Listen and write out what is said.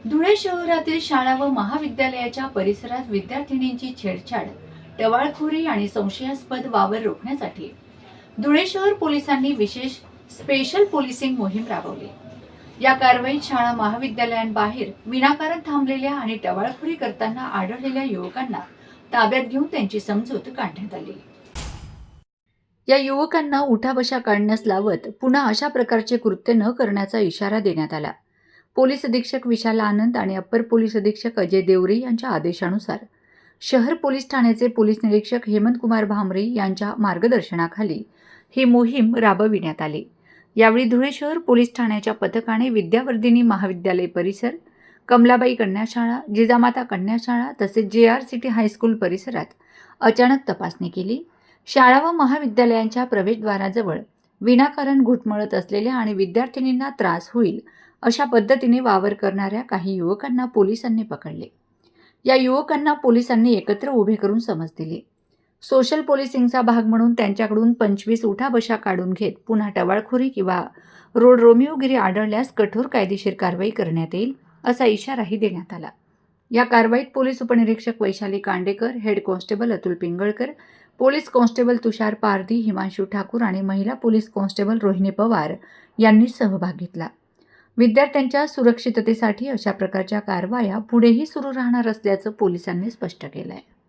धुळे शहरातील शाळा व महाविद्यालयाच्या परिसरात विद्यार्थिनींची छेडछाड, टवाळखोरी आणि संशयास्पद वावर रोखण्यासाठी धुळे शहर पोलिसांनी विशेष स्पेशल पोलिसिंग मोहीम राबवली। या कारवाईत शाळा महाविद्यालयांबाहेर विनाकारण थांबलेल्या आणि टवाळखोरी करताना आढळलेल्या युवकांना ताब्यात घेऊन त्यांची समजूत काढण्यात आली। या युवकांना उठाबशा काढण्यास लावत पुन्हा अशा प्रकारचे कृत्य न करण्याचा इशारा देण्यात आला। पोलीस अधीक्षक विशाल आनंद आणि अप्पर पोलीस अधीक्षक अजय देवरे यांच्या आदेशानुसार शहर पोलीस ठाण्याचे पोलीस निरीक्षक हेमंत कुमार भामरे यांच्या मार्गदर्शनाखाली ही मोहीम राबविण्यात आली। यावेळी धुळे शहर पोलीस ठाण्याच्या पथकाने विद्यावर्धिनी महाविद्यालय परिसर, कमलाबाई कन्याशाळा, जिजामाता कन्याशाळा तसेच JRCT हायस्कूल परिसरात अचानक तपासणी केली। शाळा व महाविद्यालयांच्या प्रवेशद्वाराजवळ विनाकारण घुटमळत असलेल्या आणि विद्यार्थिनींना त्रास होईल अशा पद्धतीने वावर करणाऱ्या काही युवकांना पोलिसांनी पकडले। या युवकांना पोलिसांनी एकत्र उभे करून समज दिली। सोशल पोलिसिंगचा भाग म्हणून त्यांच्याकडून 25 उठाबशा काढून घेत पुन्हा टवाळखोरी किंवा रोड रोमिओगिरी आढळल्यास कठोर कायदेशीर कारवाई करण्यात येईल असा इशाराही देण्यात आला। या कारवाईत पोलीस उपनिरीक्षक Vaishali Kandekar, head constable Atul Pingalkar, police constable Tushar Pardhi, Himanshu Thakur आणि महिला पोलीस कॉन्स्टेबल रोहिणी पवार यांनी सहभाग घेतला। विद्यार्थ्यांच्या सुरक्षिततेसाठी अशा प्रकारच्या कारवाया पुढेही सुरू राहणार असल्याचं पोलिसांनी स्पष्ट केलं आहे।